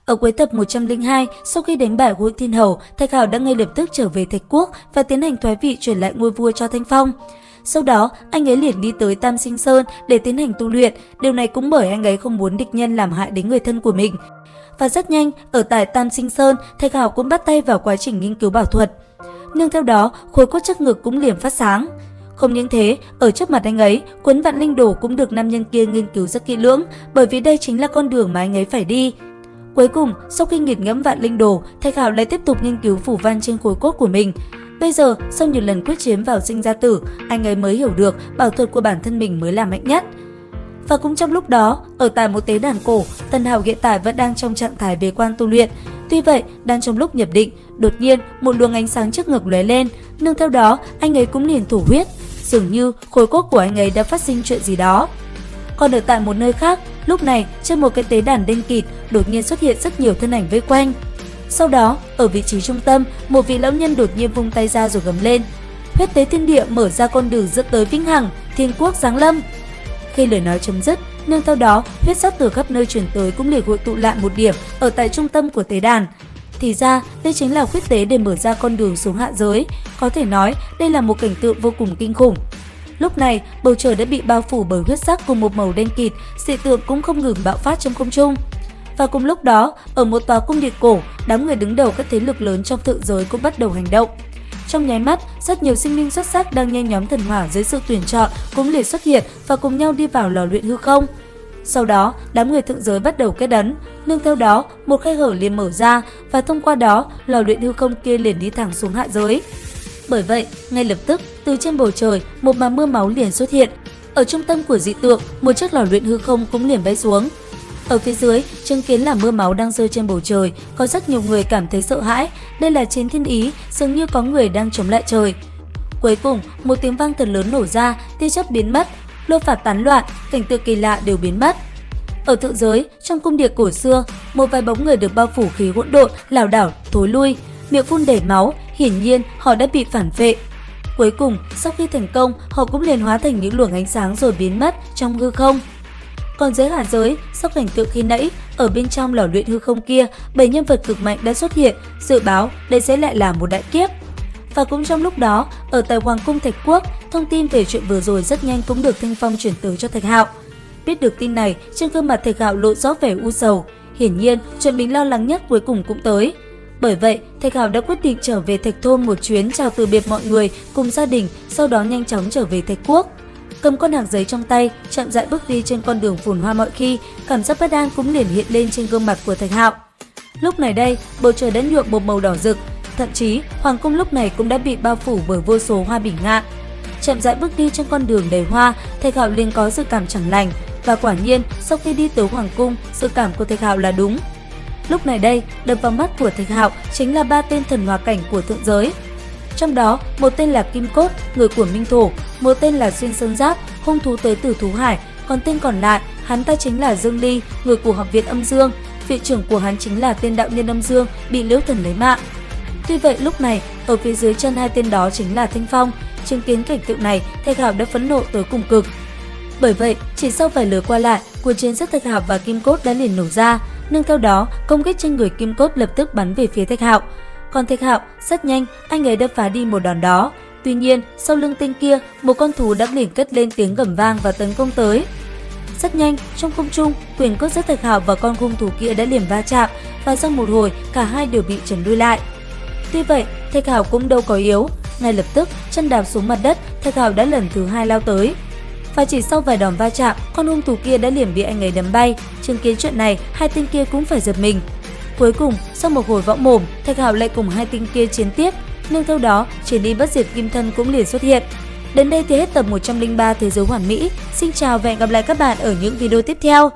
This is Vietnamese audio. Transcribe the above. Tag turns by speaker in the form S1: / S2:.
S1: Ở cuối tập 102, sau khi đánh bại Hứa Thiên Hầu, Thạch Hạo đã ngay lập tức trở về Thạch Quốc và tiến hành thoái vị chuyển lại ngôi vua cho Thanh Phong. Sau đó, anh ấy liền đi tới Tam Sinh Sơn để tiến hành tu luyện, điều này cũng bởi anh ấy không muốn địch nhân làm hại đến người thân của mình. Và rất nhanh, ở tại Tam Sinh Sơn, Thạch Hạo cũng bắt tay vào quá trình nghiên cứu bảo thuật. Nương theo đó, khối cốt trước ngực cũng liền phát sáng. Không những thế, ở trước mặt anh ấy, cuốn Vạn Linh Đồ cũng được nam nhân kia nghiên cứu rất kỹ lưỡng, bởi vì đây chính là con đường mà anh ấy phải đi. Cuối cùng, sau khi nghiền ngẫm Vạn Linh Đồ, Thạch Hạo lại tiếp tục nghiên cứu phù văn trên khối cốt của mình. Bây giờ, sau nhiều lần quyết chiến vào sinh ra tử, anh ấy mới hiểu được bảo thuật của bản thân mình mới là mạnh nhất. Và cũng trong lúc đó, ở tại một tế đàn cổ, Tần Hạo hiện tại vẫn đang trong trạng thái bế quan tu luyện. Tuy vậy, đang trong lúc nhập định, đột nhiên một luồng ánh sáng trước ngực lóe lên, nương theo đó, anh ấy cũng liền thổ huyết. Dường như khối cốt của anh ấy đã phát sinh chuyện gì đó. Còn ở tại một nơi khác, lúc này trên một cái tế đàn đen kịt đột nhiên xuất hiện rất nhiều thân ảnh vây quanh. Sau đó, ở vị trí trung tâm, một vị lão nhân đột nhiên vung tay ra rồi gầm lên: "Huyết tế thiên địa mở ra con đường dẫn tới vĩnh hằng, thiên quốc giáng lâm." Khi lời nói chấm dứt, nương theo đó, huyết sắc từ khắp nơi truyền tới cũng liền hội tụ lại một điểm ở tại trung tâm của tế đàn. Thì ra, đây chính là huyết tế để mở ra con đường xuống hạ giới. Có thể nói, đây là một cảnh tượng vô cùng kinh khủng. Lúc này, bầu trời đã bị bao phủ bởi huyết sắc cùng một màu đen kịt, dị tượng cũng không ngừng bạo phát trong không trung. Và cùng lúc đó, ở một tòa cung điện cổ, đám người đứng đầu các thế lực lớn trong thượng giới cũng bắt đầu hành động. Trong nháy mắt, rất nhiều sinh linh xuất sắc đang nhen nhóm thần hỏa dưới sự tuyển chọn cũng liền xuất hiện và cùng nhau đi vào lò luyện hư không. Sau đó, đám người thượng giới bắt đầu kết ấn, nương theo đó, một khe hở liền mở ra và thông qua đó, lò luyện hư không kia liền đi thẳng xuống hạ giới. Bởi vậy, ngay lập tức, từ trên bầu trời, một màn mưa máu liền xuất hiện. Ở trung tâm của dị tượng, một chiếc lò luyện hư không cũng liền bay xuống. Ở phía dưới, chứng kiến là mưa máu đang rơi trên bầu trời, có rất nhiều người cảm thấy sợ hãi. Đây là chiến thiên ý, dường như có người đang chống lại trời. Cuối cùng, một tiếng vang thật lớn nổ ra, tia chớp biến mất, lôi phạt tán loạn, cảnh tượng kỳ lạ đều biến mất. Ở thượng giới, trong cung điện cổ xưa, một vài bóng người được bao phủ khí hỗn độn, lảo đảo thối lui, miệng phun đầy máu, hiển nhiên họ đã bị phản vệ. Cuối cùng, sau khi thành công, họ cũng liền hóa thành những luồng ánh sáng rồi biến mất trong hư không. Còn dưới hạ giới, sau cảnh tượng khi nãy, ở bên trong lò luyện hư không kia, 7 nhân vật cực mạnh đã xuất hiện, dự báo đây sẽ lại là một đại kiếp. Và cũng trong lúc đó, ở tại Hoàng cung Thạch Quốc, thông tin về chuyện vừa rồi rất nhanh cũng được Thanh Phong chuyển tới cho Thạch Hạo. Biết được tin này, trên gương mặt Thạch Hạo lộ rõ vẻ u sầu. Hiển nhiên, chuyện mình lo lắng nhất cuối cùng cũng tới. Bởi vậy, Thạch Hạo đã quyết định trở về Thạch Thôn một chuyến chào từ biệt mọi người cùng gia đình, sau đó nhanh chóng trở về Thạch Quốc. Cầm con hạc giấy trong tay, chậm rãi bước đi trên con đường phồn hoa mọi khi, cảm giác bất an cũng liền hiện lên trên gương mặt của Thạch Hạo. Lúc này đây, bầu trời đã nhuộm một màu đỏ rực, thậm chí hoàng cung lúc này cũng đã bị bao phủ bởi vô số hoa bỉ ngạn. Chậm rãi bước đi trên con đường đầy hoa, Thạch Hạo liền có dự cảm chẳng lành, và quả nhiên sau khi đi tới hoàng cung, dự cảm của Thạch Hạo là đúng. Lúc này đây, đập vào mắt của Thạch Hạo chính là 3 tên thần hòa cảnh của thượng giới. Trong đó, một tên là Kim Cốt, người của Minh Thổ, một tên là Xuyên Sơn Giáp, hung thú tới từ Thú Hải, còn tên còn lại, hắn ta chính là Dương Ly, người của Học viện Âm Dương, viện trưởng của hắn chính là tên đạo nhân Âm Dương bị Liễu Thần lấy mạng. Tuy vậy lúc này, ở phía dưới chân hai tên đó chính là Thanh Phong. Chứng kiến cảnh tượng này, Thạch Hạo đã phẫn nộ tới cùng cực. Bởi vậy, chỉ sau vài lời qua lại, cuộc chiến giữa Thạch Hạo và Kim Cốt đã liền nổ ra. Nương theo đó, công kích trên người Kim Cốt lập tức bắn về phía Thạch Hạo. Còn Thạch Hạo, rất nhanh, anh ấy đã phá đi một đòn đó. Tuy nhiên, sau lưng tên kia, một con thú đã liền cất lên tiếng gầm vang và tấn công tới. Rất nhanh, trong không trung, quyền cốt giữa Thạch Hạo và con hung thú kia đã liền va chạm, và sau một hồi, cả hai đều bị chấn lui lại. Tuy vậy, Thạch Hạo cũng đâu có yếu. Ngay lập tức, chân đạp xuống mặt đất, Thạch Hạo đã lần thứ 2 lao tới. Và chỉ sau vài đòn va chạm, con hung thú kia đã liền bị anh ấy đấm bay. Chứng kiến chuyện này, hai tên kia cũng phải giật mình. Cuối cùng, sau một hồi võ mồm, Thạch Hạo lại cùng hai tên kia chiến tiếp. Nương theo đó, chiến y bất diệt kim thân cũng liền xuất hiện. Đến đây thì hết tập 103 Thế giới hoàn mỹ. Xin chào và hẹn gặp lại các bạn ở những video tiếp theo.